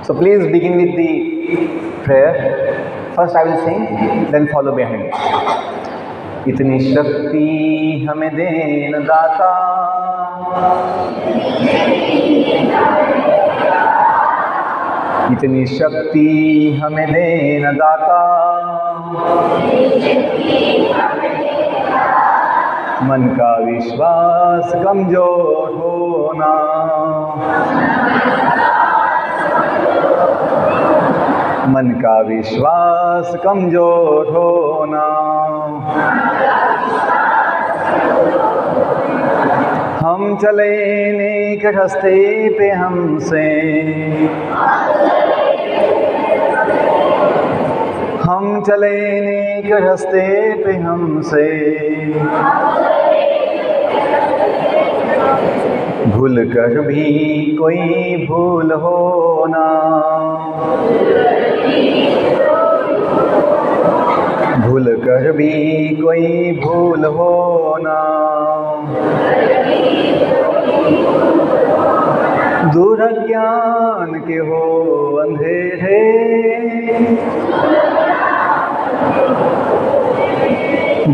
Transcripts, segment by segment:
So please begin with the prayer. First I will sing, then follow behind. इतनी शक्ति हमें then दाता, इतनी शक्ति हमें देन दाता, मन का विश्वास कमजोर होना, मन का विश्वास कमजोर होना, हम चले नेक रास्ते पे हमसे, हम चले नेक रास्ते पे हमसे, भूल कर भी कोई भूल होना, भूल कर भी कोई भूल होना, दूर ज्ञान के हो अंधेरे,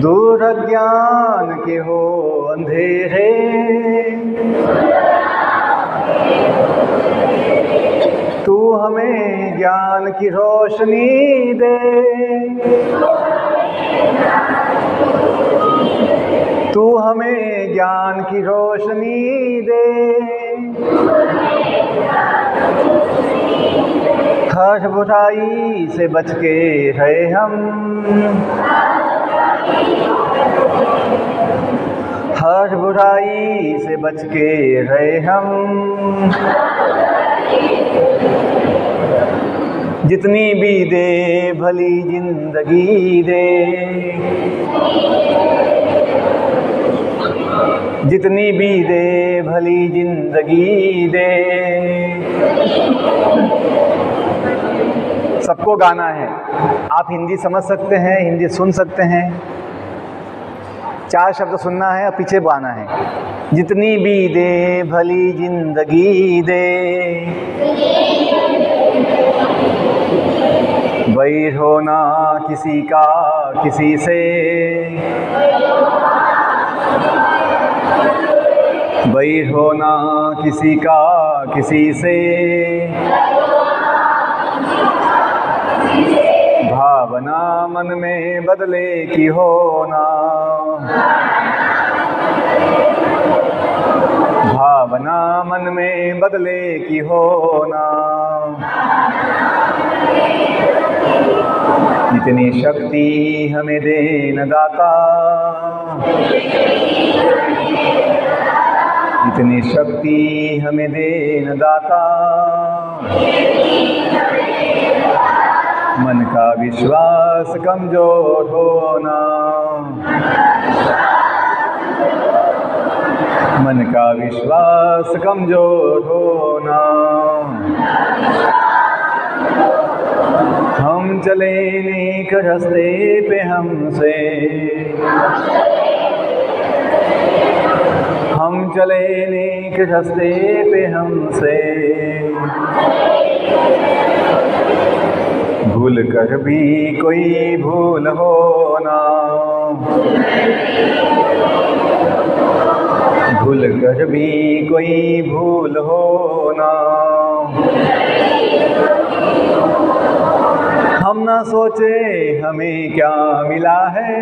दूर ज्ञान के हो अंधेरे, तू हमें ज्ञान की रोशनी दे, तू हमें ज्ञान की रोशनी दे, हर बुराई से बच के रहे हम, हर बुराई से बच के रहे हम, जितनी भी दे भली जिंदगी दे, जितनी भी दे भली जिंदगी दे। सबको गाना है, आप हिंदी समझ सकते हैं, हिंदी सुन सकते हैं, 4 शब्द सुनना है और पीछे गाना है। जितनी भी दे भली जिंदगी दे, वैर होना किसी का किसी से, वैर होना किसी का किसी से, भावना मन में बदले की होना, भावना मन में बदले की होना, इतनी शक्ति हमें देन दाता, इतनी शक्ति हमें देन दाता, मन का विश्वास कमजोर होना, मन का विश्वास कमजोर होना, हम चले नेक रास्ते पे हमसे, हम चले नेक रास्ते पे हमसे, भूल कर भी कोई भूल होना, भूल कर भी कोई भूल होना, हम ना सोचे हमें क्या मिला है,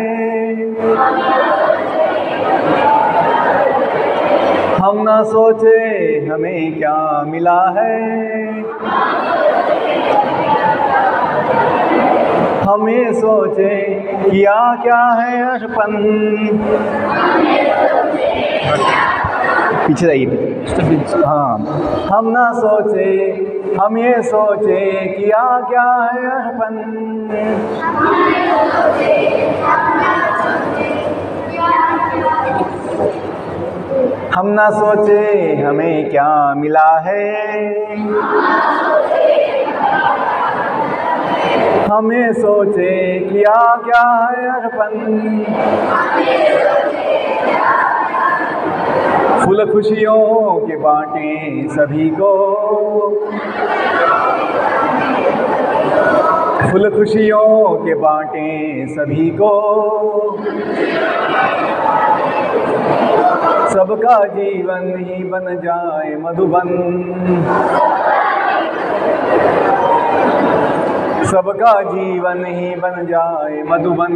हम ना सोचे हमें क्या मिला है, हमें सोचे किया क्या है अर्पण, पीछे जाइए, हाँ, हम ना सोचे हम ये सोचे किया क्या है अर्पण, हम ना सोचे हमें क्या मिला है, हमें सोचे किया क्या है अर्पण, फूल खुशियों के बांटे सभी को, फूल खुशियों के बांटे सभी को, सबका जीवन ही बन जाए मधुबन, सबका जीवन ही बन जाए मधुबन।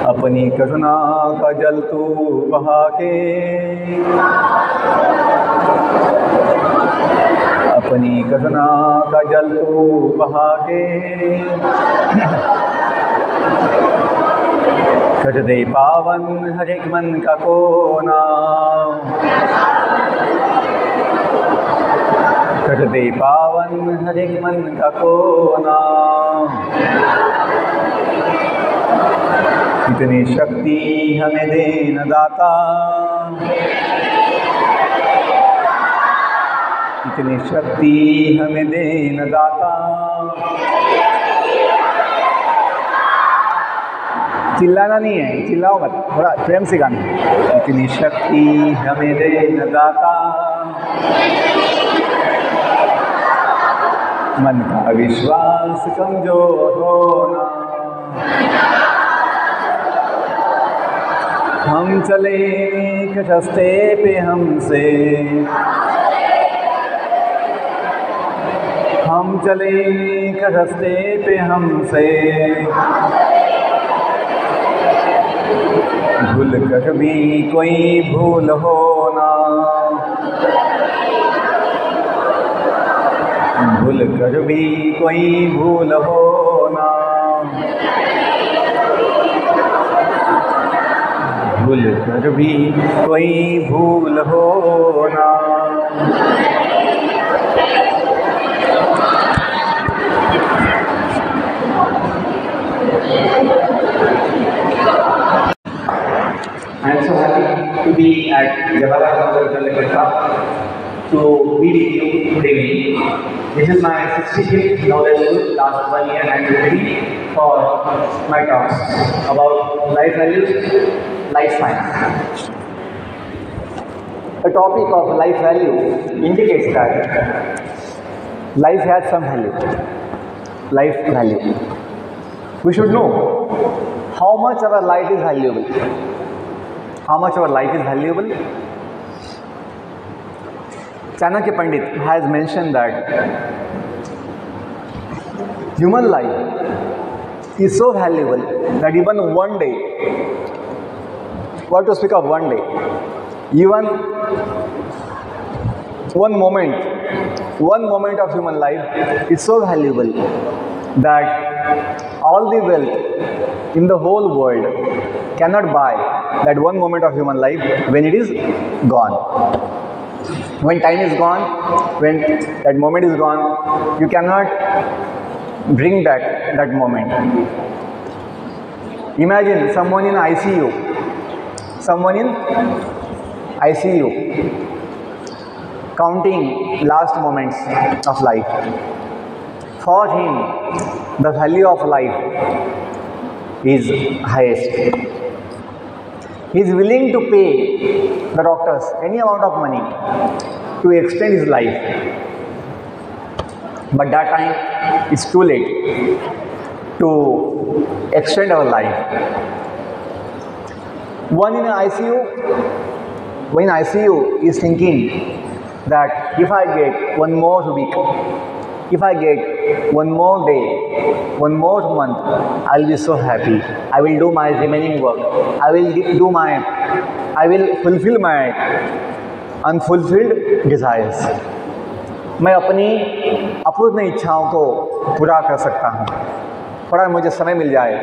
अपनी करुणा का जल तू बहा के, अपनी करुणा का जल तू बहा के, कर दे पावन हर एक मन का कोना, कर दे पावन हर एक मन का कोना। इतनी शक्ति हमें दे न दाता, इतनी शक्ति हमें दे न दाता। चिल्लाना नहीं है, चिल्लाओ मत, थोड़ा प्रेम से गाना। इतनी शक्ति हमें दे न दाता, मन का विश्वास कमजोर होना, हम चले एक रास्ते पे हमसे, हम चले एक रास्ते पे हमसे, भूल कर भी कोई भूल होना, भूल कर भी कोई भूल होना, भूल कर भी कोई भूल होना। I am so happy to be at Jawaharlal Nehru College to be with you today. This is my 65th knowledge. Last 1 year I am ready for my talks about life values, life science. The topic of life value indicates that life has some value. Life value. We should know how much our life is valuable. How much our life is valuable? Chanakya Pandit has mentioned that human life is so valuable that even one day, what to speak of one day, even one moment of human life is so valuable that all the wealth in the whole world cannot buy that one moment of human life when it is gone. When time is gone, when that moment is gone, you cannot bring back that moment. Imagine someone in ICU, counting last moments of life. For him, the value of life is highest. He is willing to pay the doctors any amount of money to extend his life. But that time it's too late to extend our life. One in ICU is thinking that if I get one more week, if I get one more day, one more month, I will be so happy. I will do my remaining work. I will fulfill my unfulfilled desires. मैं अपनी अपूर्ण इच्छाओं को पूरा कर सकता हूँ। थोड़ा मुझे समय मिल जाए,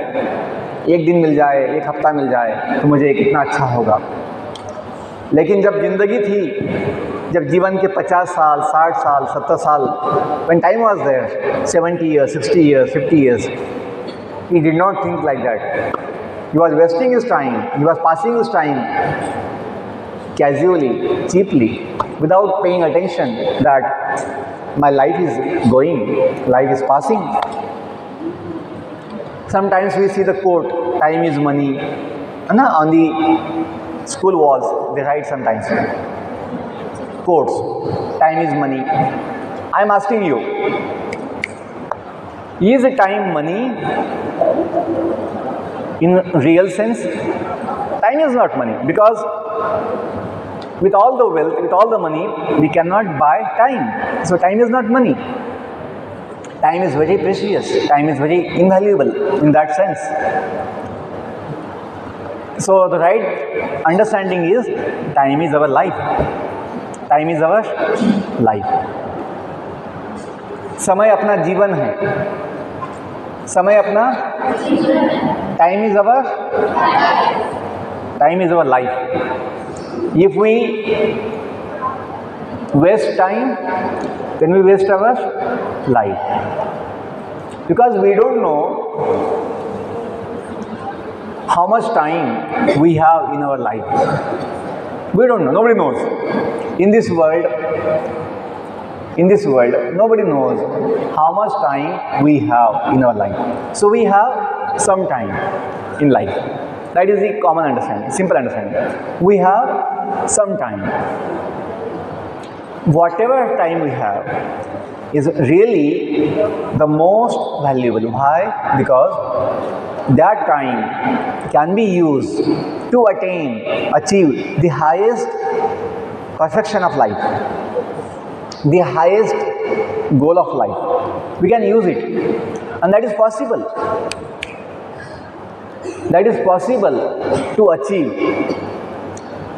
एक दिन मिल जाए, एक हफ्ता मिल जाए तो मुझे कितना अच्छा होगा। लेकिन जब जिंदगी थी, जब जीवन के 50 साल, 60 साल, 70 साल, when time was there, 70 years, 60 years, 50 years, he did not think like that. He was wasting his time, he was passing his time casually, cheaply, without paying attention that my life is going, life is passing. Sometimes we see the quote, time is money, na, on the school walls they write sometimes quotes, time is money. I am asking you, is time money in real sense? Time is not money, because with all the wealth, with all the money, we cannot buy time. So time is not money. Time is very precious. Time is very invaluable in that sense. So the right understanding is time is our life. Time is our life. समय अपना जीवन है. समय अपना, time is our life. If we waste time, then we waste our life, because we don't know how much time we have in our life. We don't know. Nobody knows. In this world, nobody knows how much time we have in our life. So we have some time in life. That is the common understanding, simple understanding. We have some time. Whatever time we have is really the most valuable. Why? Because that time can be used to achieve the highest perfection of life, the highest goal of life. We can use it, and that is possible. That is possible to achieve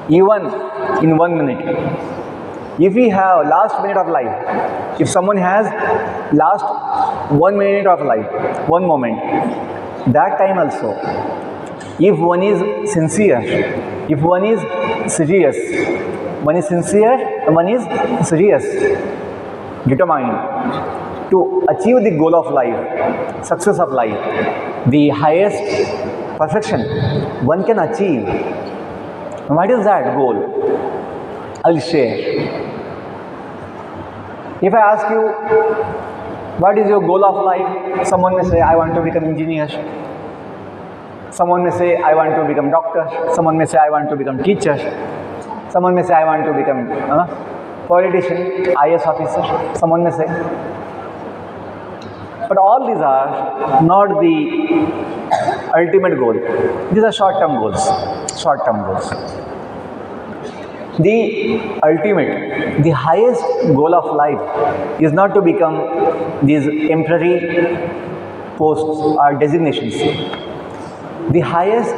even in 1 minute. If we have last minute of life, if someone has last 1 minute of life, one moment, that time also, if one is sincere, if one is serious, one is sincere and one is serious, determined to achieve the goal of life, success of life, the highest perfection one can achieve. What is that goal? I will share. If I ask you, what is your goal of life? Someone may say, I want to become engineer. Someone may say, I want to become doctor. Someone may say, I want to become teacher. Someone may say, I want to become politician, IS officer. Someone may say. But all these are not the ultimate goal. These are short-term goals. Short-term goals. The ultimate, the highest goal of life is not to become these temporary posts or designations. The highest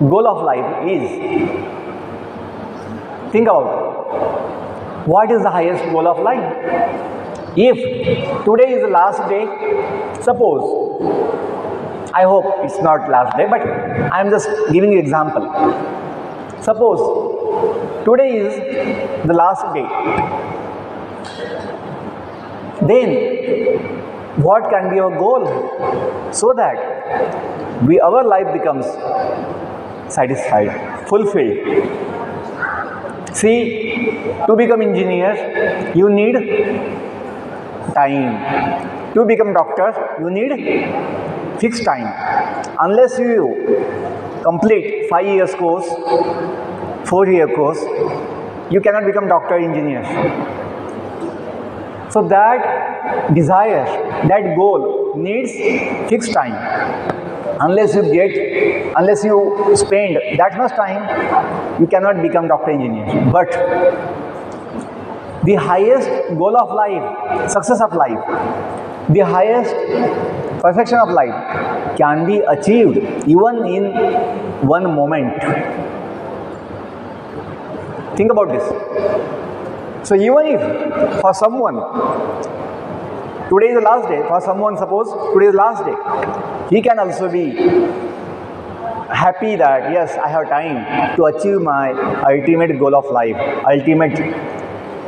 goal of life is, think about it. What is the highest goal of life? If today is the last day, suppose, I hope it's not last day, but I am just giving you example. Suppose today is the last day, then what can be our goal, so that our life becomes satisfied, fulfilled. See, to become engineer, you need time. To become doctor, you need fixed time. Unless you complete 5 years course, 4-year course, you cannot become doctor, engineer. So that desire, that goal needs fixed time. Unless you spend that much time, you cannot become doctor, engineer. But the highest goal of life, success of life, the highest perfection of life can be achieved even in one moment. Think about this. So even if for someone, today is the last day, for someone suppose today is the last day, he can also be happy that yes, I have time to achieve my ultimate goal of life, ultimate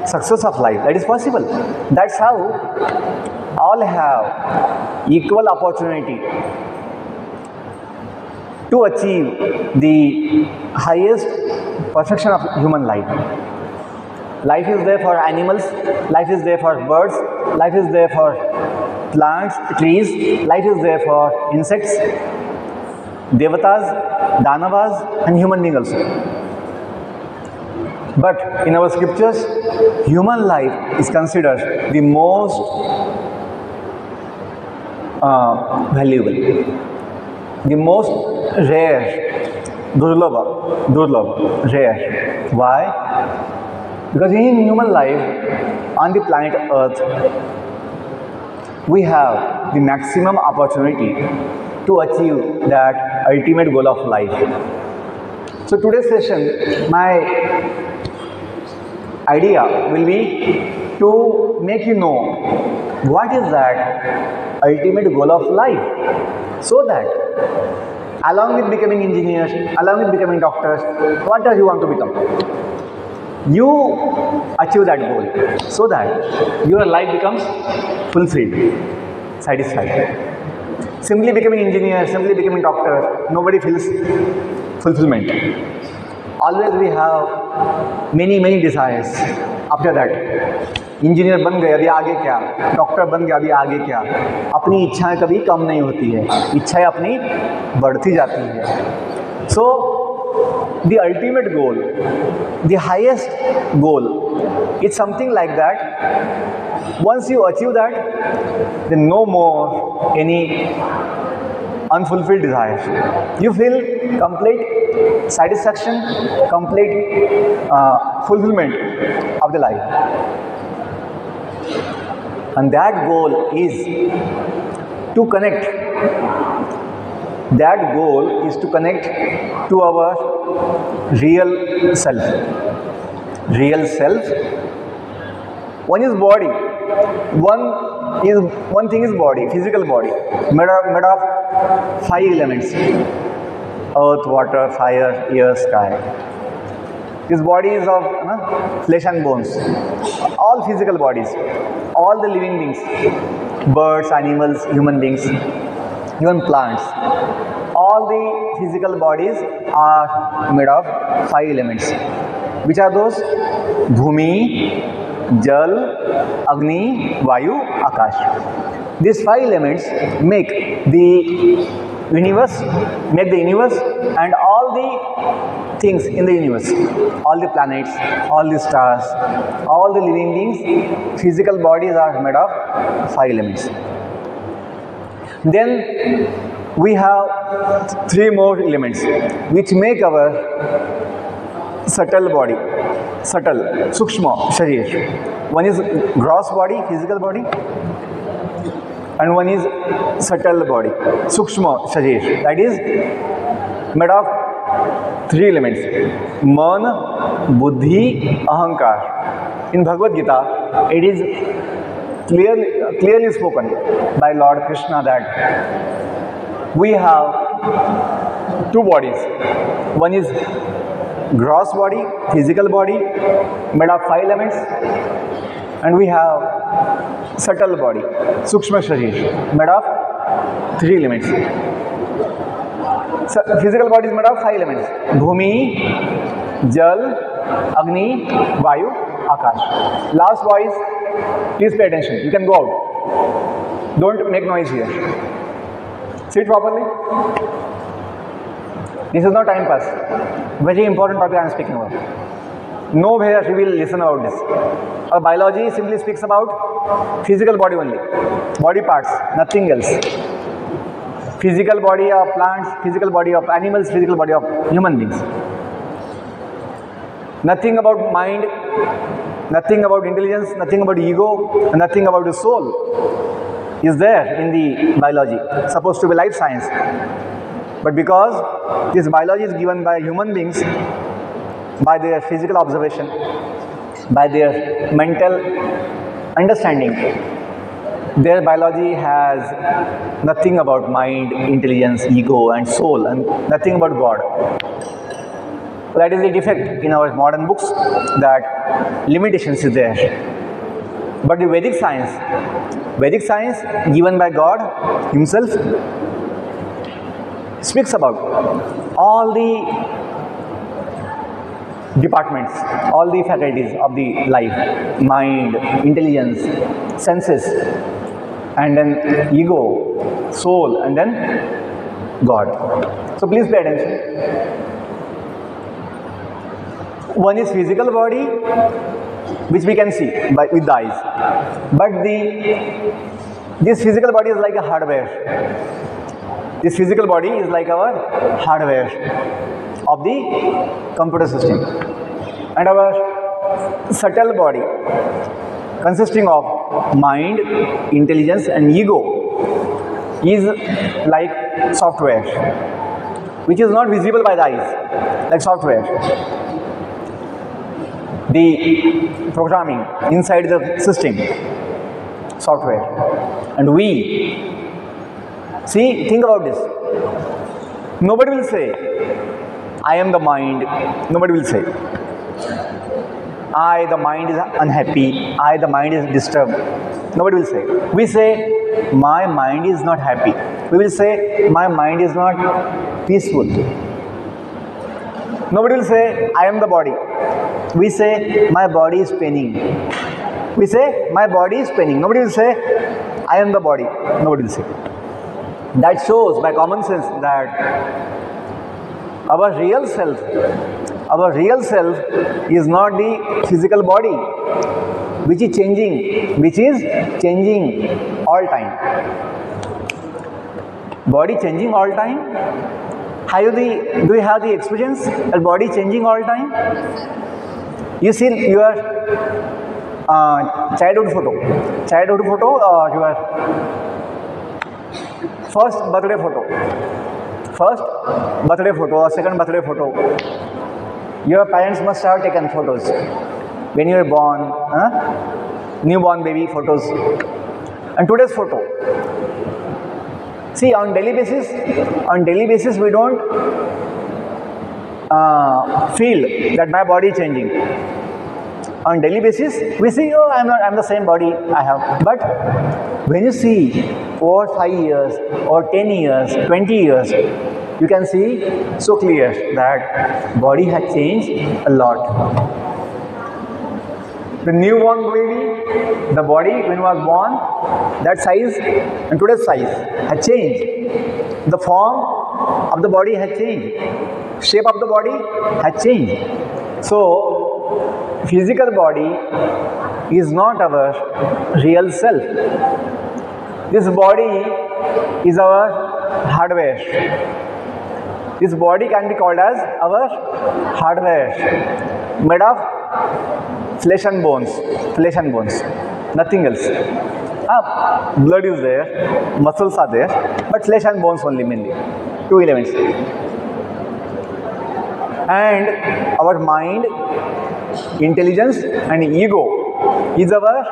success of life. That is possible. That's how all have equal opportunity to achieve the highest perfection of human life. Life is there for animals, life is there for birds, life is there for plants, trees, life is there for insects, Devatas, Danavas and human being also. But in our scriptures, human life is considered the most valuable, the most rare, durlabha, rare. Why? Because in human life, on the planet Earth, we have the maximum opportunity to achieve that ultimate goal of life. So today's session, my idea will be to make you know what is that ultimate goal of life, so that along with becoming engineers, along with becoming doctors, what does you want to become? You achieve that goal so that your life becomes fulfilled, satisfied. Simply becoming engineer, simply becoming doctor, nobody feels fulfillment. Always we have many desires. After that, engineer बन गए, अभी आगे क्या? Doctor बन गया, अभी आगे क्या? अपनी इच्छाएं कभी कम नहीं होती है, इच्छाएं अपनी बढ़ती जाती है. So the ultimate goal, the highest goal, it's something like that. Once you achieve that, then no more any unfulfilled desires. You feel complete satisfaction, complete fulfillment of the life. And that goal is to connect. That goal is to connect to our real self. Real self. One is body. One thing is body, physical body, made of 5 elements: earth, water, fire, air, sky. This body is of flesh and bones. All physical bodies, all the living beings, birds, animals, human beings, even plants, all the physical bodies are made of 5 elements. Which are those? Bhumi, Jal, Agni, Vayu, Akash. These 5 elements make the universe, and all the things in the universe, all the planets, all the stars, all the living beings. Physical bodies are made of 5 elements. Then we have 3 more elements which make our subtle body, sukshma sharir. One is gross body, physical body, and one is subtle body, sukshma sharir. That is made of 3 elements: man, buddhi, ahankar. In Bhagavad Gita, it is clearly spoken by Lord Krishna that we have 2 bodies. One is gross body, physical body, made of 5 elements, and we have subtle body, sukshma sharir, made of 3 elements. So, physical body is made of 5 elements: Bhumi, Jal, Agni, Vayu, Akash. Last voice, please pay attention. You can go out. Don't make noise here. Sit properly. This is not time pass. Very important topic I am speaking about. Nowhere you will listen about this. Our biology simply speaks about physical body only, body parts, nothing else. Physical body of plants, physical body of animals, physical body of human beings. Nothing about mind, nothing about intelligence, nothing about ego, nothing about the soul is there in the biology, supposed to be life science. But because this biology is given by human beings, by their physical observation, by their mental understanding, their biology has nothing about mind, intelligence, ego and soul, and nothing about God. That is the defect in our modern books, that limitations is there. But the Vedic science given by God himself speaks about all the departments, all the faculties of the life: mind, intelligence, senses, and then ego, soul, and then God. So please pay attention. One is physical body, which we can see with the eyes, but this physical body is like a hardware. This physical body is like our hardware of the computer system, and our subtle body consisting of mind, intelligence and ego is like software, which is not visible by the eyes, like software. The programming inside the system, software. And we, see, think about this. Nobody will say, I am the mind. Nobody will say, the mind is unhappy. The mind is disturbed. Nobody will say. We say, my mind is not happy. We will say, my mind is not peaceful. Nobody will say, I am the body. We say, my body is paining. We say, my body is paining. Nobody will say, I am the body. Nobody will say. That shows by common sense that our real self is not the physical body, which is changing all time. Body changing all time. Do you have the experience of body changing all time? You see your childhood photo or your first birthday photo or second birthday photo. Your parents must have taken photos when you were born, newborn baby photos, and today's photo. See, on daily basis we don't feel that my body is changing. On daily basis we see, oh, I'm the same body I have. But when you see over 5 years or 10 years, 20 years, you can see so clear that body has changed a lot. The newborn baby, the body when it was born, that size and today's size has changed. The form of the body has changed. Shape of the body has changed. So, physical body is not our real self. This body is our hardware. This body can be called as our hardware, made of flesh and bones, nothing else. Blood is there, muscles are there, but flesh and bones only mainly, two elements. And our mind, intelligence and ego is our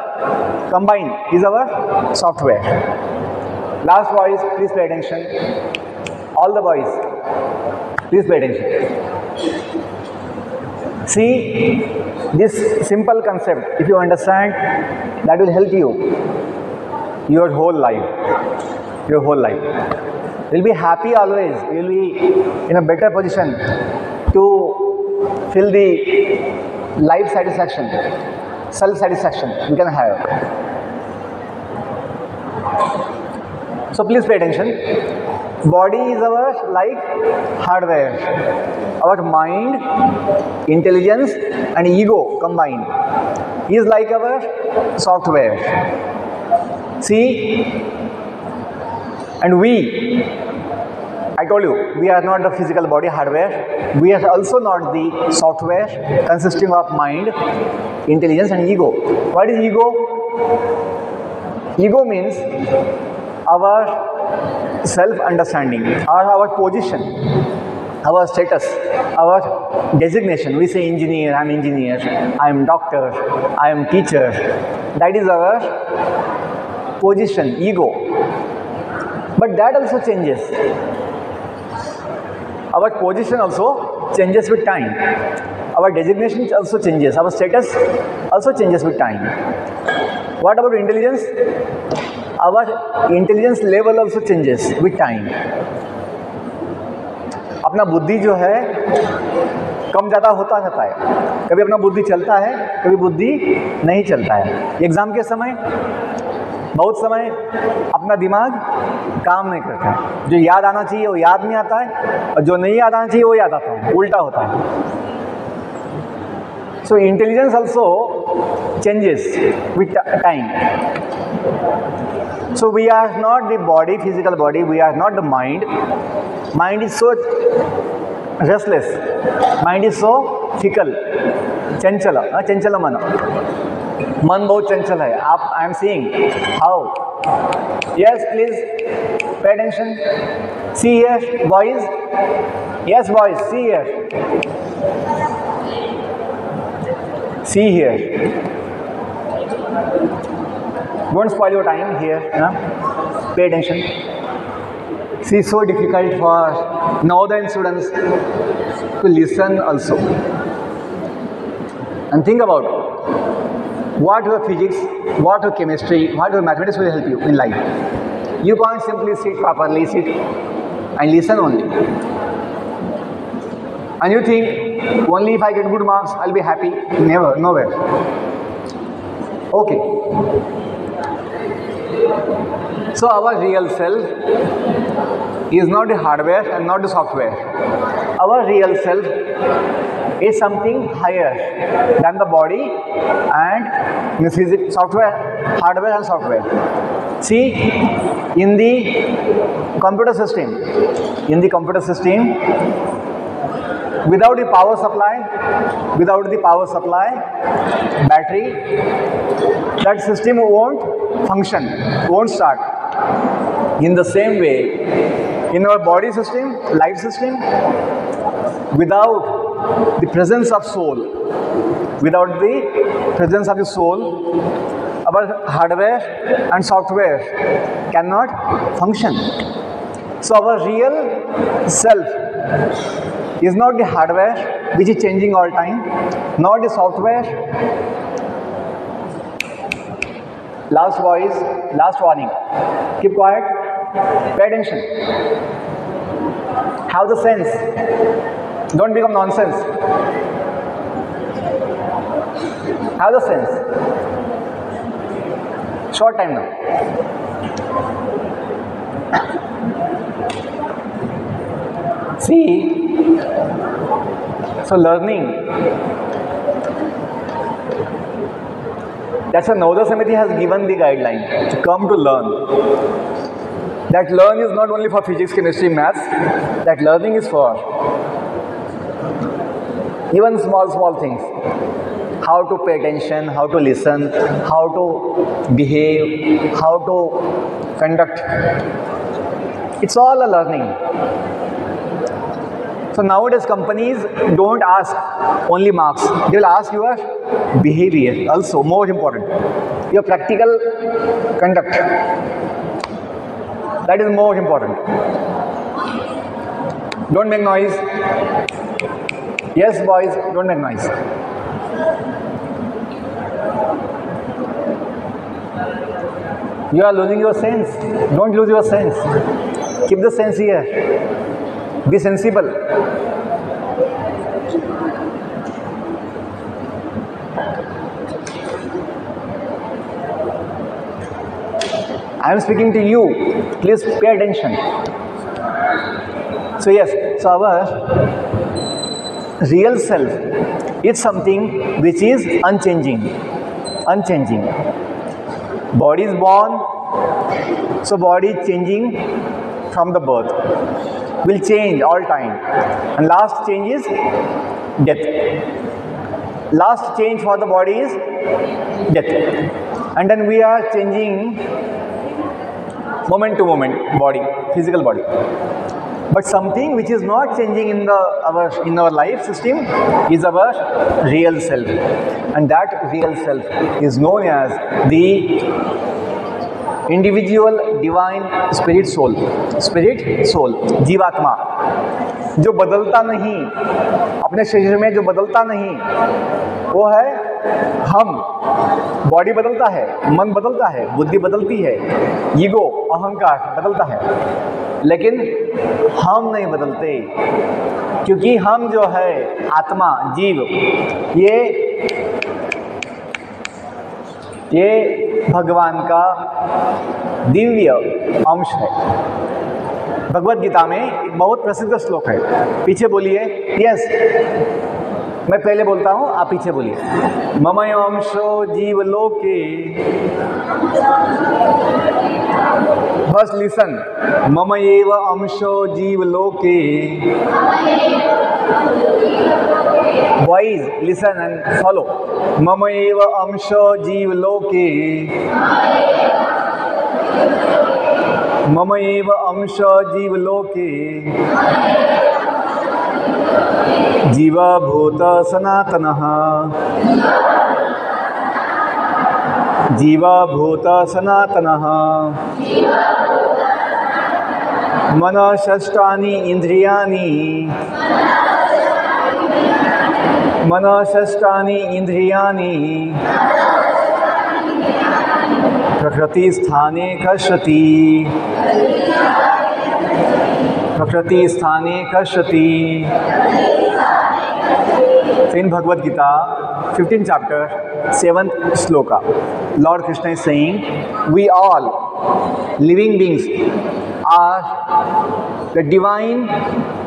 combined, is our software. Last boys, please pay attention. All the boys, please pay attention. See, this simple concept, if you understand, that will help you your whole life. You will be happy always. You will be in a better position to feel the life satisfaction, self-satisfaction you can have. So please pay attention. Body is our like hardware. Our mind, intelligence and ego combined is like our software. See, and I told you, we are not the physical body hardware. We are also not the software consisting of mind, intelligence and ego. What is ego? Ego means our self-understanding, or our position, our status, our designation. We say engineer, I am engineer, I am doctor, I am teacher. That is our position, ego. But that also changes. Our position also changes with time. Our designation also changes. Our status also changes with time. What about intelligence? Our intelligence level also changes with time. अपना बुद्धि जो है कम ज़्यादा होता रहता है. कभी अपना बुद्धि चलता है, कभी बुद्धि नहीं चलता है. एग्जाम के समय बहुत समय अपना दिमाग काम नहीं करता है, जो याद आना चाहिए वो याद नहीं आता है, और जो नहीं याद आना चाहिए वो याद आता है, उल्टा होता है। So intelligence also changes with time. So we are not the body, physical body, we are not the mind. Mind is so restless, mind is so fickle, Chanchala, Chanchala मन बहुत चंचल है। आप I am seeing how, yes please pay attention, see here boys, yes boys see here, see here, don't spoil your time here, pay attention. See, it's so difficult for northern students to listen also. And think about what your physics, what your chemistry, what your mathematics will help you in life. You can't simply sit properly, sit and listen only. And you think only if I get good marks I'll be happy. Never, nowhere. Okay. So our real self is not the hardware and not the software. Our real self is something higher than the body and the physics, software, hardware and software. See, in the computer system, without the power supply, battery, that system won't function, won't start. In the same way, in our body system, life system, without the presence of soul, our hardware and software cannot function. So our real self is not the hardware which is changing all time, not the software. Last voice, last warning. Keep quiet, pay attention. Have the sense. Don't become nonsense. Have the sense. Short time now. See, so learning, that's why Navoday Samiti has given the guideline to come to learn. That learn is not only for physics, chemistry, maths, that learning is for even small things. How to pay attention, how to listen, how to behave, how to conduct. It's all a learning. So nowadays companies don't ask only marks, they will ask your behavior also, more important, your practical conduct, that is more important. Don't make noise. Yes boys, don't make noise. You are losing your sense. Don't lose your sense. Keep the sense here. Be sensible. I am speaking to you. Please pay attention. So yes, so our real self is something which is unchanging. Body is born, so body is changing from the birth. Will change all time, and last change is death. Last change for the body is death, and then we are changing moment to moment, body, physical body. But something which is not changing in our life system is our real self, and that real self is known as the individual divine spirit soul, जीवात्मा, जो बदलता नहीं, अपने शरीर में जो बदलता नहीं वो है हम। बॉडी बदलता है, मन बदलता है, बुद्धि बदलती है, ईगो, अहंकार बदलता है, लेकिन हम नहीं बदलते, क्योंकि हम जो है आत्मा, जीव, ये ये भगवान का दिव्य अंश है। भगवत गीता में एक बहुत प्रसिद्ध श्लोक है, पीछे बोलिए। यस, मैं पहले बोलता हूँ, आप पीछे बोलिए। ममय अंशो जीवलोके, बस लिसन, ममयेव अंशो जीवलोके। Boys listen and follow. ममयेव अंशो जीवलोके, ममयेव अंशो जीवलोके, जीवभूत सनातनः, जीवभूत सनातनः। मनःषष्ठानि इंद्रियाणि, मनःषष्ठानि इंद्रियाणि, प्रकृतिस्थाने कर्षति, प्रकृतिस्थाने कर्षति। In Bhagavad Gita, 15th chapter, 7th shloka, Lord Krishna is saying, we all living beings are the divine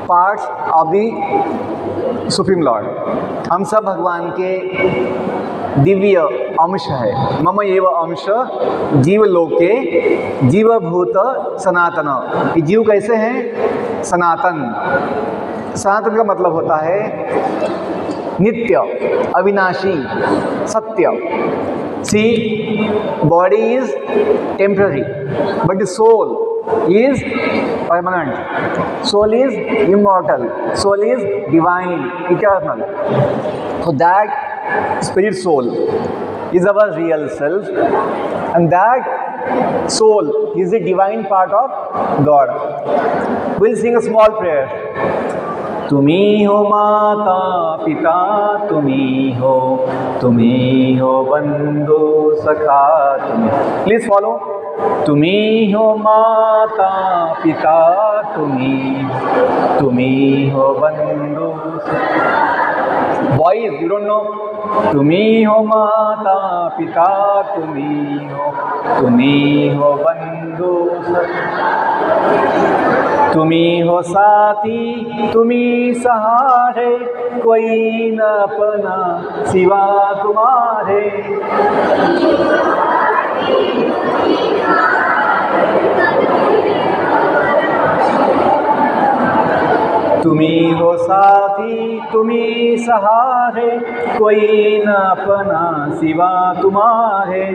parts of the Supreme Lord. हम सब भगवान के दिव्य अंश है। मम एव अंश जीवलोके जीवभूत सनातन। ये जीव कैसे हैं? सनातन। सनातन का मतलब होता है नित्य, अविनाशी, सत्य। See, body is temporary but the soul is permanent. Soul is immortal. Soul is divine, eternal. So that spirit soul is our real self, and that soul is the divine part of God. We'll sing a small prayer. तुम्ही हो माता पिता, तुम्ही हो बंधु सखा, तुम्ही। Please follow. तुम्ही हो माता पिता, तुम्ही हो बंधु। Boys, you don't know. तुम्ही हो माता पिता, तुम्ही हो बंधु, तुम्ही हो साथी, तुम्ही सहारे, कोई न अपना सिवा तुम्हारे। तुम्ही हो साथी, तुम्ही सहारे, कोई न अपना सिवा तुम्हारे।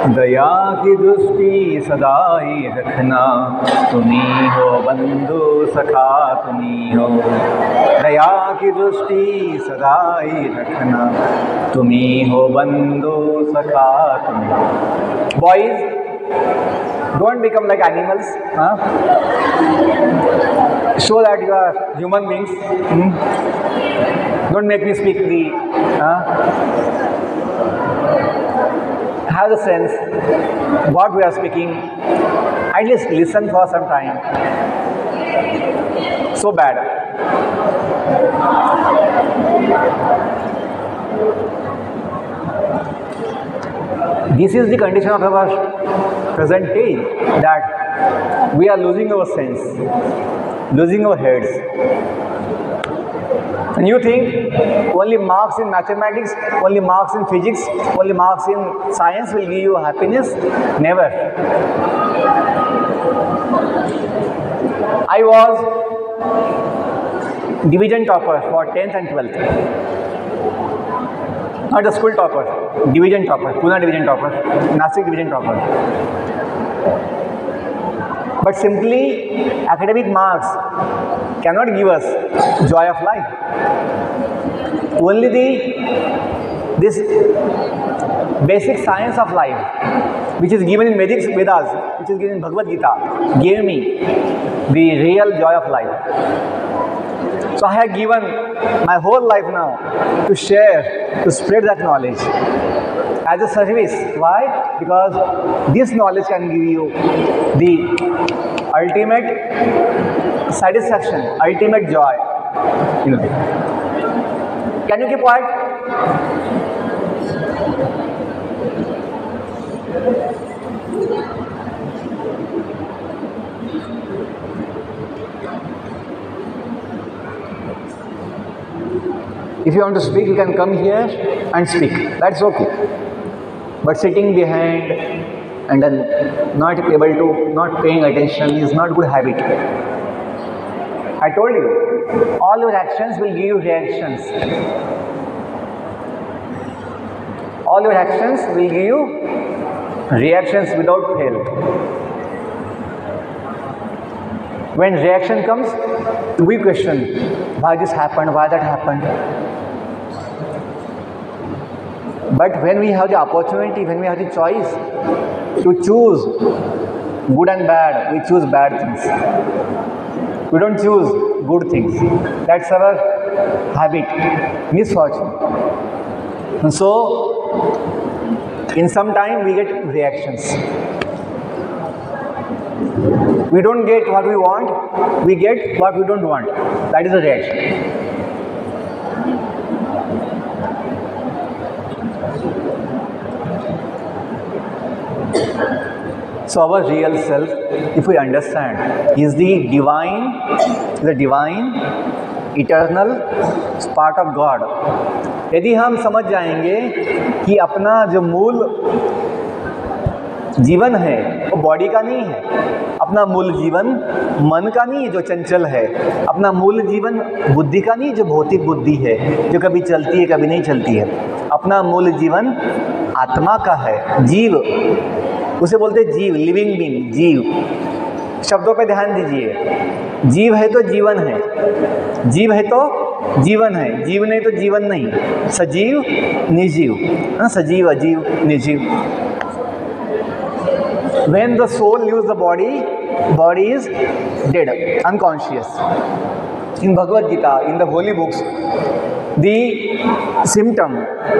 दया की दृष्टि सदाई रखना, तुम्ही हो बंधु सखा, तुम्ही हो। दया की दृष्टि सदाई रखना, तुम्ही हो बंधु सखा, तुम्ही। Boys, don't become like animals, huh? Show that you are human beings. Don't make me speak the have the sense what we are speaking. At least listen for some time. So bad. This is the condition of our present day, that we are losing our sense, losing our heads. And you think only marks in mathematics, only marks in physics, only marks in science will give you happiness? Never. I was division topper for 10th and 12th. Not the school topper, division topper, Pune division topper, Nasik division topper. But simply academic marks cannot give us joy of life. Only this basic science of life, which is given in Vedas, which is given in Bhagavad Gita, gave me the real joy of life. So I have given my whole life now to share, to spread that knowledge. as a service. Why? Because this knowledge can give you the ultimate satisfaction, ultimate joy in life. Can you keep quiet? If you want to speak, you can come here and speak. That's okay. But sitting behind and then not able to, not paying attention is not good habit. I told you, all your actions will give you reactions. All your actions will give you reactions without fail. When reaction comes, we question, why this happened, why that happened. But when we have the opportunity, when we have the choice to choose good and bad, we choose bad things. We don't choose good things. That's our habit, misfortune. And so, in some time we get reactions. We don't get what we want, we get what we don't want. That is a reaction. So our real self, if we understand, is the divine, eternal part of God. यदि हम समझ जाएंगे कि अपना जो मूल जीवन है वो बॉडी का नहीं है, अपना मूल जीवन मन का नहीं है जो चंचल है, अपना मूल जीवन बुद्धि का नहीं जो भौतिक बुद्धि है, जो कभी चलती है कभी नहीं चलती है, अपना मूल जीवन आत्मा का है, जीव, उसे बोलते जीव, लिविंग बीइंग, जीव। शब्दों पे ध्यान दीजिए, जीव है तो जीवन है, जीव है तो जीवन है, जीव नहीं तो जीवन नहीं, सजीव निर्जीव, सजीव अजीव निर्जीव। When the soul leaves the body, body is dead, unconscious. In Bhagavad Gita, in the holy books, the symptom,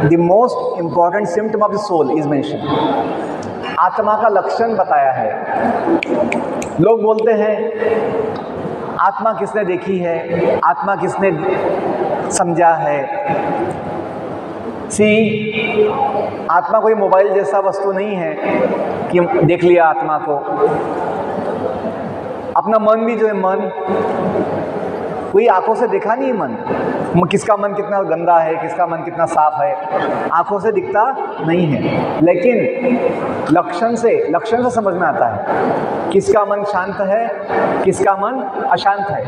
the most important symptom of the soul is mentioned. आत्मा का लक्षण बताया है। लोग बोलते हैं आत्मा किसने देखी है, आत्मा किसने समझा है। आत्मा कोई मोबाइल जैसा वस्तु नहीं है कि देख लिया आत्मा को। अपना मन भी जो है, मन कोई आंखों से देखा नहीं मन, किसका मन कितना गंदा है, किसका मन कितना साफ है, आंखों से दिखता नहीं है, लेकिन लक्षण से समझ में आता है किसका मन शांत है, किसका मन अशांत है।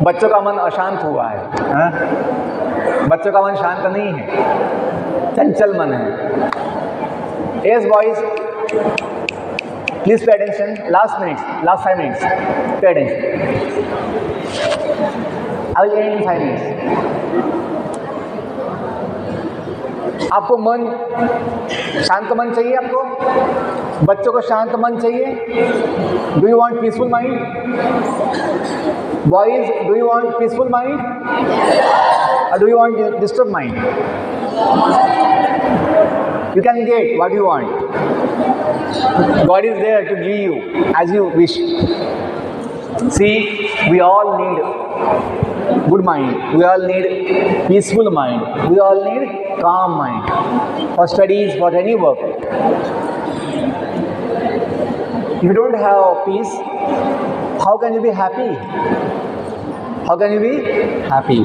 बच्चों का मन अशांत हुआ है, बच्चों का मन शांत नहीं है, चंचल मन है। Yes, boys, please pay attention. Last 5 minutes. Pay attention. I will end in 5 minutes. आपको मन, शांत मन चाहिए आपको? बच्चों को शांत मन चाहिए? Do you want peaceful mind? Boys, do you want peaceful mind? Or do you want disturbed mind? You can get what you want. God is there to give you as you wish. See, we all need good mind. We all need peaceful mind. We all need calm mind for studies, for any work. If you don't have peace, how can you be happy? How can you be happy?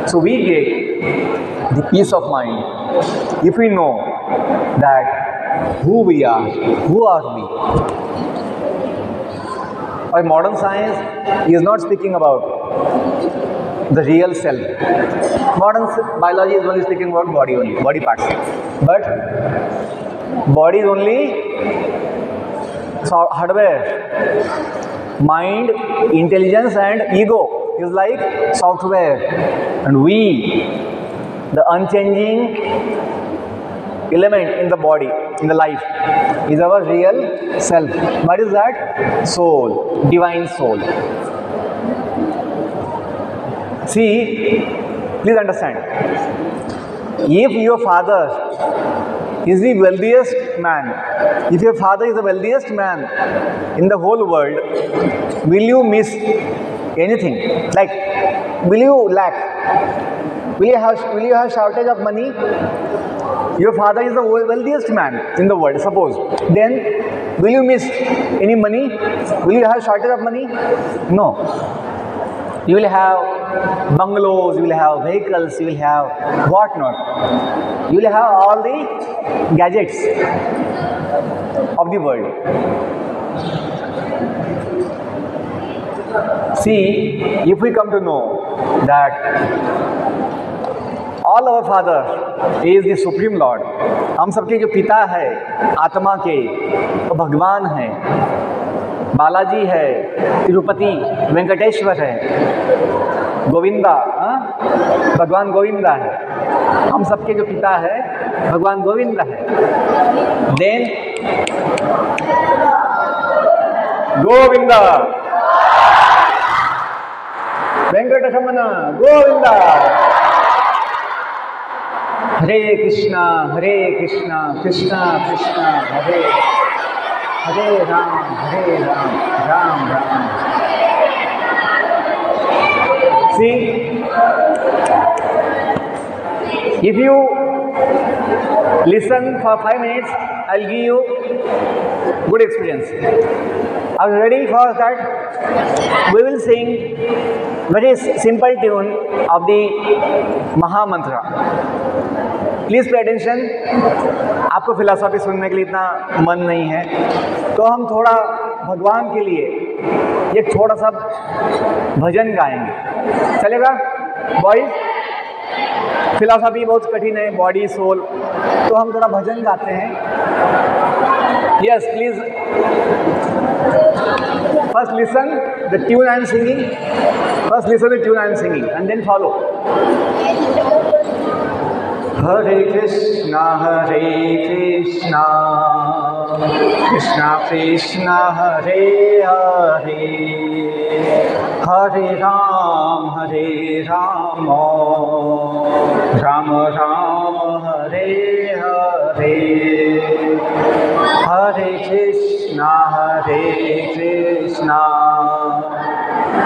So we get the peace of mind if we know that who we are, who are we. Our modern science is not speaking about the real self. Modern biology is only speaking about body only, body parts. But body is only hardware. Mind, intelligence and ego is like software. And we, the unchanging element in the body, in the life, is our real self. What is that? Soul, divine soul. See, please understand. If your father is the wealthiest man, if your father is the wealthiest man in the whole world, will you miss anything? Like, will you lack? Will you have shortage of money? Your father is the wealthiest man in the world, suppose. Then, will you miss any money? Will you have shortage of money? No. You will have bungalows, you will have vehicles, you will have what not. You will have all the gadgets of the world. See, if we come to know that all our Father is the Supreme Lord, हम सबके जो पिता है आत्मा के, तो भगवान है, बालाजी है, तिरुपति वेंकटेश्वर है, गोविंदा, भगवान गोविंदा है, हम सबके जो पिता है भगवान गोविंदा है। Then Govinda, Venkataramana Govinda. Hare Krishna Krishna Krishna Hare Hare Ram Ram Ram. See, if you listen for 5 minutes, I'll give you good experience. Are you ready for that? We will sing very simple tune of the Maha Mantra. Please pay attention. आपको फिलॉसफी सुनने के लिए इतना मन नहीं है, तो हम थोड़ा भगवान के लिए एक छोटा सा भजन गाएंगे, चलेगा बॉयज? फिलॉसफी बहुत कठिन है, बॉडी सोल, तो हम थोड़ा भजन गाते हैं। Yes please, first listen the tune I am singing, first listen the tune I am singing and then follow. Hare Krishna Krishna Krishna Hare Hare, Hare Ram Ram Ram Hare Hare, Hare Krishna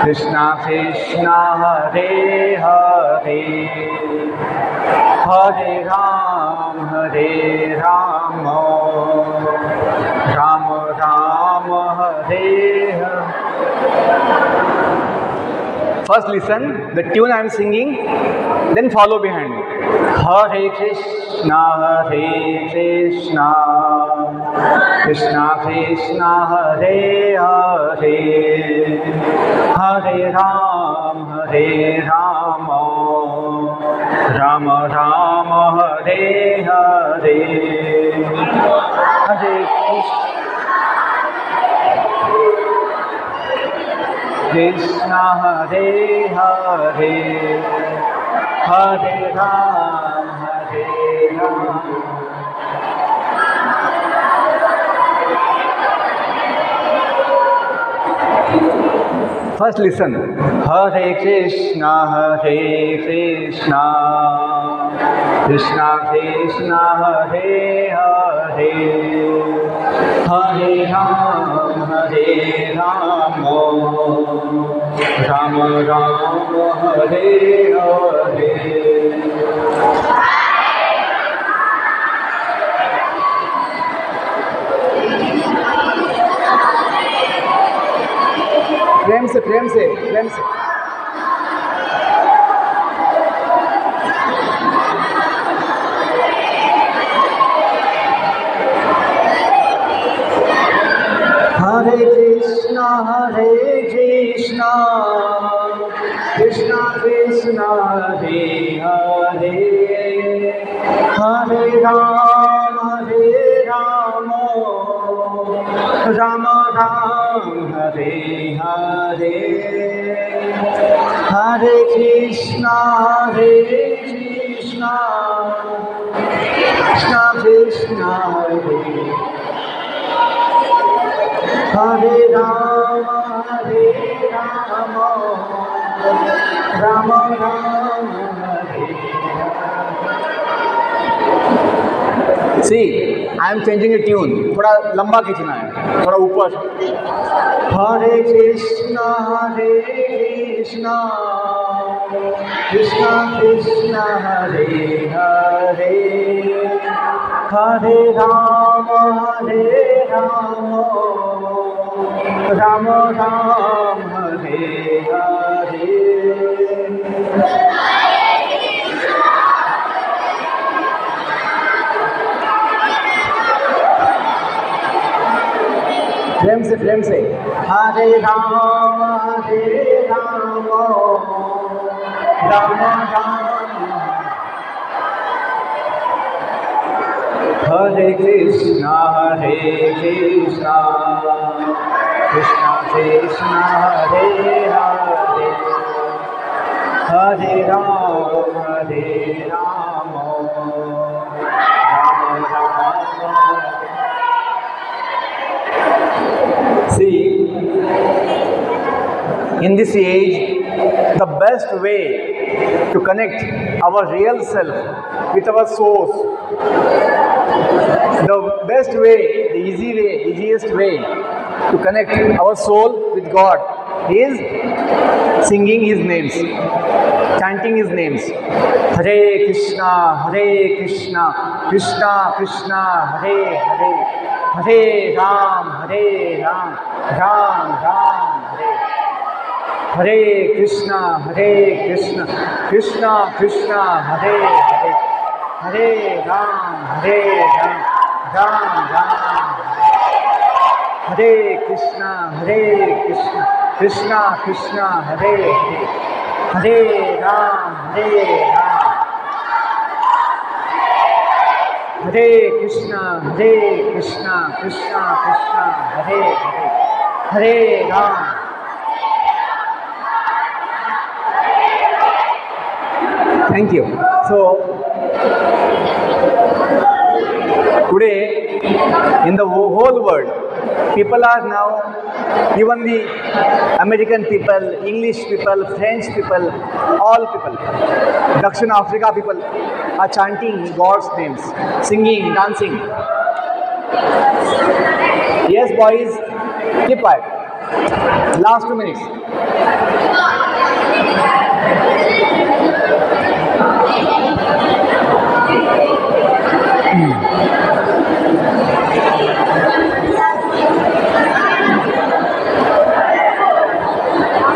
Krishna Krishna Hare Hare, Hare Ram Ram Ram Hare Hare. First listen the tune I am singing, then follow behind me. Hare Krishna Krishna Krishna Hare Hare, Hare Ram Ram Ram Hare Hare, Hare Krishna Hare Hare, Hare Ram First listen. Hare Krishna Krishna Krishna Hare Hare, Hare Ram Ram Ram Hare Hare। प्रेम से प्रेम से प्रेम से। Hare Krishna Krishna Krishna Hare Hare, Hare Ram Ram Ram Hare Hare, Hare Krishna Krishna Krishna Hare, Hare Ram Ram Ram Hare. See I am changing a tune, थोड़ा लंबा खींचना है, थोड़ा ऊपर। हरे कृष्णा कृष्णा कृष्णा हरे हरे, हरे राम राम राम हरे हरे। प्रेम से हरे राम राम राम, हरे Krishna Krishna Krishna Hare Hare, Hare Ram Ram Ram. See, in this age, the best way to connect our real self with our source, the best way, the easiest way to connect our soul with God is singing His names, chanting His names. Hare Krishna, Krishna Krishna, Hare Hare, Hare Ram, Ram Ram, Hare. Hare Krishna, Krishna Krishna, Hare Hare, Hare Ram, Ram Ram, Hare Krishna, Krishna Krishna, Hare Hare, Hare Ram, Hare Krishna, Krishna Krishna, Hare Hare, Hare Ram. Thank you. So today in the whole world, people are now, even the American people, English people, French people, all people, Dakshin Africa people are chanting God's names, singing, dancing. Yes, boys, keep quiet. Last 2 minutes.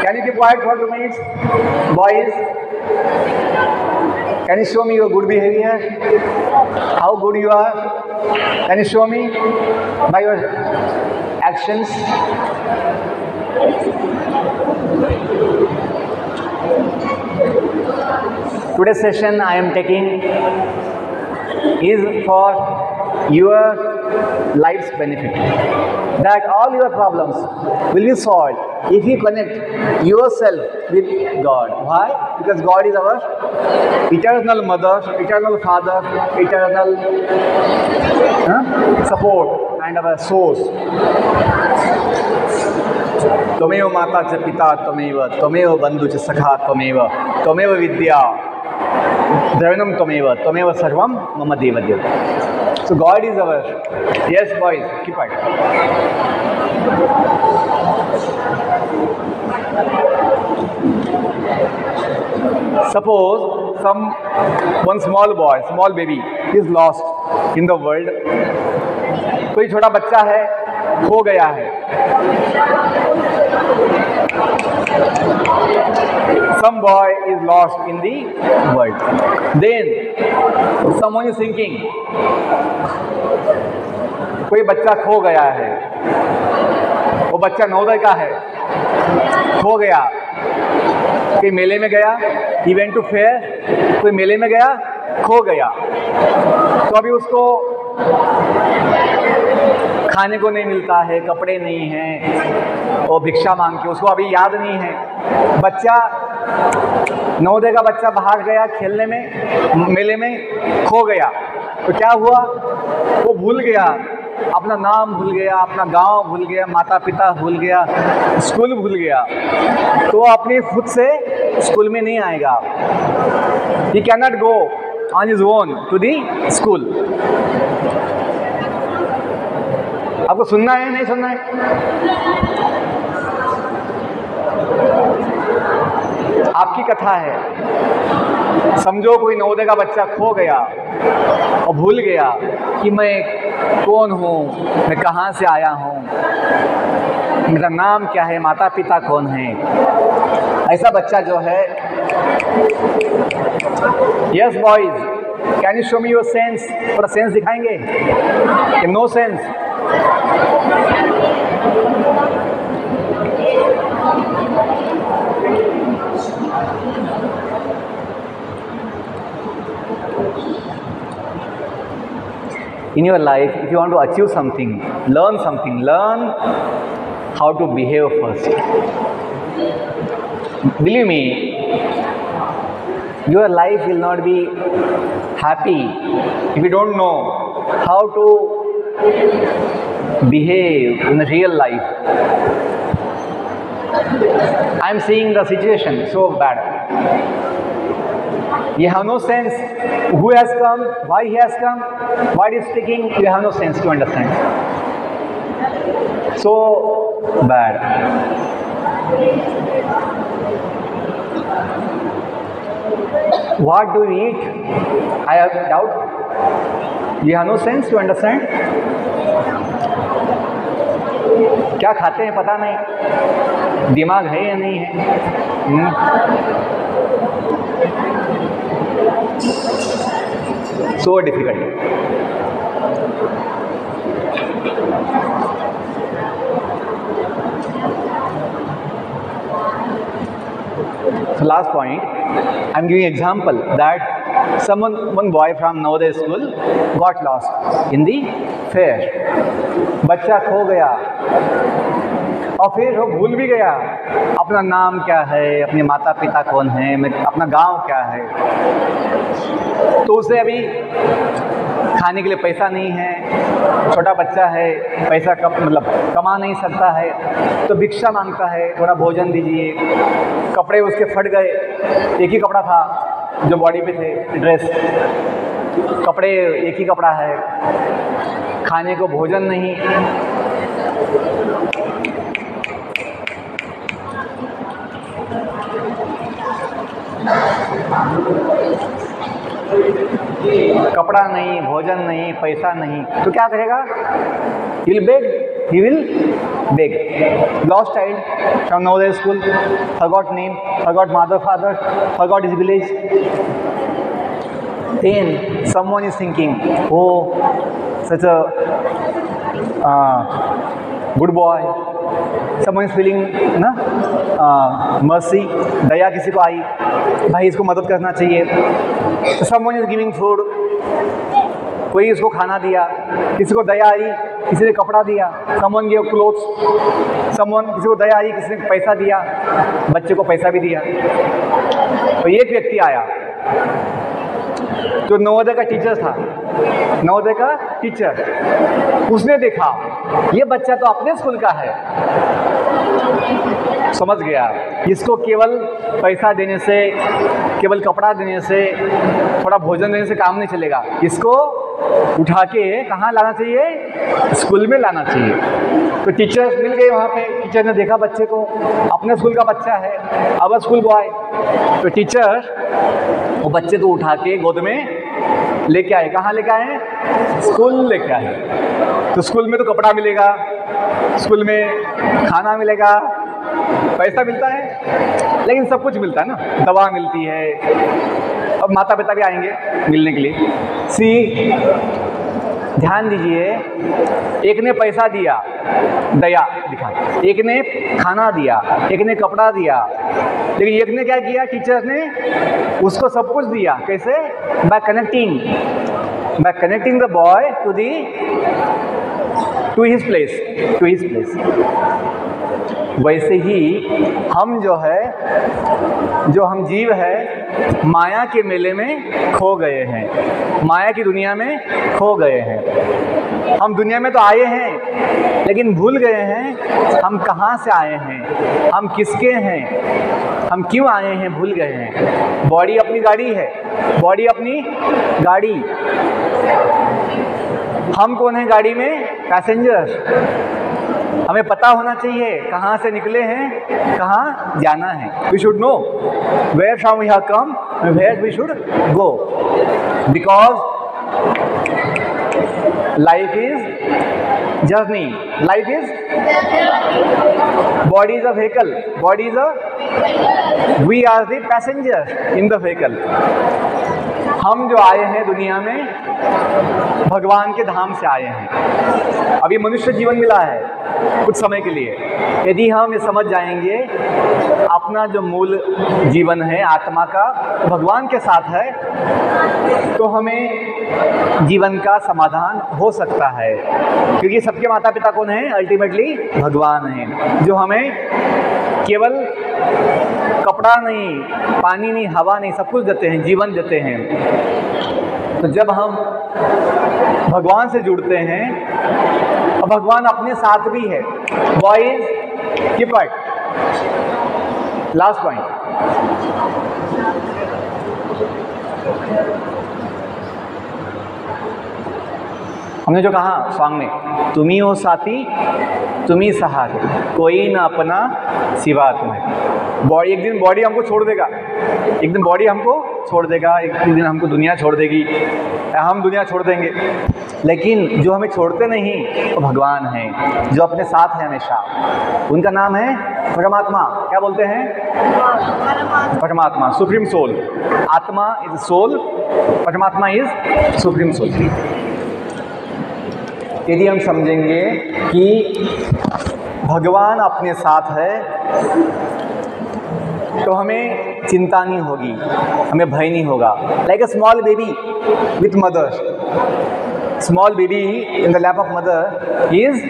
Can you keep quiet for 2 minutes? Boys, can you show me your good behavior? How good you are? Can you show me by your actions? Today's session I am taking is for your life's benefit, that all your problems will be solved if you connect yourself with God. Why? Because God is our eternal mother, eternal father, eternal support and our source. त्वमेव माता च पिता त्वमेव, त्वमेव बंधु च सखा त्वमेव, त्वमेव विद्या द्रविणम त्वमेव, त्वमेव सर्वम मम देवदेव. So God is our. Yes, boys, keep quiet. Suppose one small boy, small baby is lost in the world. कोई छोटा बच्चा है, खो गया है. Some boy is lost in the world. Then someone is thinking, कोई बच्चा खो गया है, वो बच्चा नवोदय का है, खो गया, कोई मेले में गया, he went to fair, कोई मेले में गया, खो गया, तो अभी उसको खाने को नहीं मिलता है, कपड़े नहीं हैं, वो भिक्षा मांग के, उसको अभी याद नहीं है. बच्चा नवोदय का बच्चा बाहर गया खेलने में, मेले में, खो गया, तो क्या हुआ? वो भूल गया, अपना नाम भूल गया, अपना गांव भूल गया, माता पिता भूल गया, स्कूल भूल गया, तो वो अपनी खुद से स्कूल में नहीं आएगा. He cannot go on his own to the school. आपको सुनना है नहीं सुनना है? आपकी कथा है। समझो कोई नवोदय का बच्चा खो गया और भूल गया कि मैं कौन हूँ, मैं कहाँ से आया हूँ, मेरा नाम क्या है, माता पिता कौन है। ऐसा बच्चा जो है, yes boys, can you show me your sense? थोड़ा सेंस दिखाएंगे कि no sense? In your life, if you want to achieve something, learn how to behave first. Believe me, your life will not be happy if you don't know how to behave in real life. I am seeing the situation so bad. You have no sense who has come, why he has come, what he is speaking. You have no sense to understand. So bad. What do you eat? I have doubt. You have no sense to understand. क्या खाते हैं पता नहीं, दिमाग है या नहीं है। So difficult. So last point, I am giving example that one boy from Navodaya school got lost in the fair. बच्चा खो गया और फिर वो भूल भी गया अपना नाम क्या है, अपने माता पिता कौन है, अपना गांव क्या है। तो उसे अभी खाने के लिए पैसा नहीं है, छोटा बच्चा है, पैसा कमा नहीं सकता है, तो भिक्षा मांगता है, थोड़ा भोजन दीजिए। कपड़े उसके फट गए, एक ही कपड़ा था जो बॉडी पे थे, ड्रेस, कपड़े एक ही कपड़ा है, खाने को भोजन नहीं। कपड़ा नहीं, भोजन नहीं, पैसा नहीं, तो क्या करेगा? He will beg. Lost child from Navodaya school, forgot name, forgot mother, father, forgot his village. Then someone is thinking, oh, such a good boy. Someone is feeling mercy, दया किसी को आई, भाई इसको मदद करना चाहिए। तो someone is giving food, कोई इसको खाना दिया, किसी को दया आई, किसी ने कपड़ा दिया, someone gave clothes, someone, किसी को दया आई, किसी ने पैसा दिया, बच्चे को पैसा भी दिया। तो एक व्यक्ति आया जो नवोदय का टीचर था, नवोदय का टीचर, उसने देखा ये बच्चा तो अपने स्कूल का है, समझ गया इसको केवल पैसा देने से, केवल कपड़ा देने से, थोड़ा भोजन देने से काम नहीं चलेगा, इसको उठा के कहाँ लाना चाहिए? स्कूल में लाना चाहिए। तो टीचर्स मिल गए वहाँ पे, टीचर ने देखा बच्चे को, अपने स्कूल का बच्चा है, अब स्कूल बॉय। तो टीचर वो बच्चे को उठा के गोद में लेके आए। कहाँ लेके आए? स्कूल लेके आए। तो स्कूल में तो कपड़ा मिलेगा, स्कूल में खाना मिलेगा, पैसा मिलता है, लेकिन सब कुछ मिलता है ना, दवा मिलती है। अब माता पिता भी आएंगे मिलने के लिए। ध्यान दीजिए, एक ने पैसा दिया, दया दिखा, एक ने खाना दिया, एक ने कपड़ा दिया, लेकिन एक ने क्या किया? टीचर ने उसको सब कुछ दिया। कैसे? By connecting the boy to his place. वैसे ही हम जो हम जीव है, माया के मेले में खो गए हैं, माया की दुनिया में खो गए हैं। हम दुनिया में तो आए हैं, लेकिन भूल गए हैं हम कहाँ से आए हैं, हम किसके हैं, हम क्यों आए हैं, भूल गए हैं। बॉडी अपनी गाड़ी है, बॉडी अपनी गाड़ी। हम कौन है गाड़ी में? पैसेंजर। हमें पता होना चाहिए कहाँ से निकले हैं, कहाँ जाना है। We should know where from we have come, where we should go, because life is journey, life is body is a vehicle, body is a, we are the passenger in the vehicle. हम जो आए हैं दुनिया में भगवान के धाम से आए हैं। अभी मनुष्य जीवन मिला है कुछ समय के लिए। यदि हम ये समझ जाएंगे अपना जो मूल जीवन है आत्मा का भगवान के साथ है, तो हमें जीवन का समाधान हो सकता है। क्योंकि सबके माता पिता कौन है? अल्टीमेटली भगवान है, जो हमें केवल कपड़ा नहीं, पानी नहीं, हवा नहीं, सब कुछ देते हैं, जीवन देते हैं। तो जब हम भगवान से जुड़ते हैं, और भगवान अपने साथ भी है। Boys keep it, last point. हमने जो कहा सॉन्ग में, तुम्ही हो साथी तुम्ही सहारे, कोई ना अपना सिवा तुम्हें। बॉडी एक दिन बॉडी हमको छोड़ देगा, एक दिन बॉडी हमको छोड़ देगा, एक दिन हमको दुनिया छोड़ देगी, हम दुनिया छोड़ देंगे। लेकिन जो हमें छोड़ते नहीं वो भगवान हैं, जो अपने साथ है हमेशा। उनका नाम है परमात्मा। क्या बोलते हैं? परमात्मा, सुप्रीम सोल। आत्मा इज सोल, परमात्मा इज सुप्रीम सोल। यदि हम समझेंगे कि भगवान अपने साथ है, तो हमें चिंता नहीं होगी, हमें भय नहीं होगा। Like a small baby with mother, small baby in the lap of mother is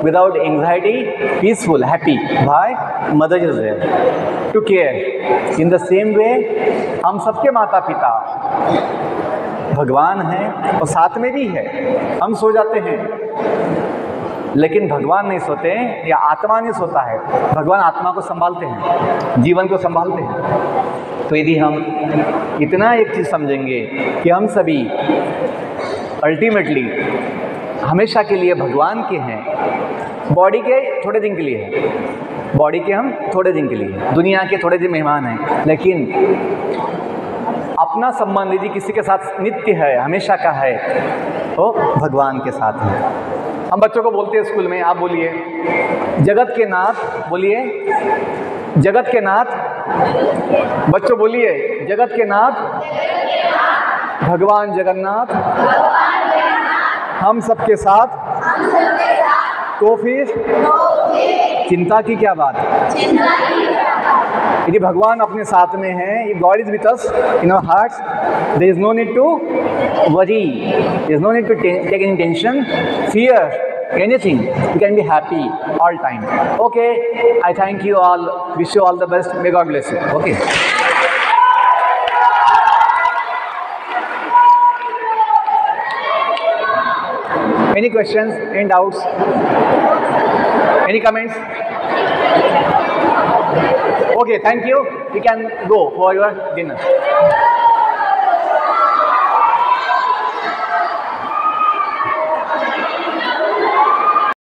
without anxiety, peaceful, happy. Why? Mother is there to care. In the same way, हम सबके माता पिता भगवान हैं और साथ में भी है। हम सो जाते हैं, लेकिन भगवान नहीं सोते, या आत्मा नहीं सोता है। भगवान आत्मा को संभालते हैं, जीवन को संभालते हैं। तो यदि हम इतना एक चीज़ समझेंगे कि हम सभी अल्टीमेटली हमेशा के लिए भगवान के हैं, बॉडी के थोड़े दिन के लिए है, बॉडी के हम थोड़े दिन के लिए, दुनिया के थोड़े दिन मेहमान हैं, लेकिन अपना संबंध यदि किसी के साथ नित्य है, हमेशा का है, तो भगवान के साथ है। हम बच्चों को बोलते हैं स्कूल में, आप बोलिए जगत के नाथ, बोलिए जगत के नाथ, बच्चों बोलिए जगत के नाथ भगवान जगन्नाथ हम सबके साथ। तो फिर चिंता की क्या बात? यदि भगवान अपने साथ में है, God is with us in our hearts, there is no need to worry, there is no need to take any tension, fear anything. You can be happy all time. Okay, I thank you all, wish you all the best, may God bless you. Okay. Any questions, any doubts, any comments? Okay, thank you. You can go for your dinner.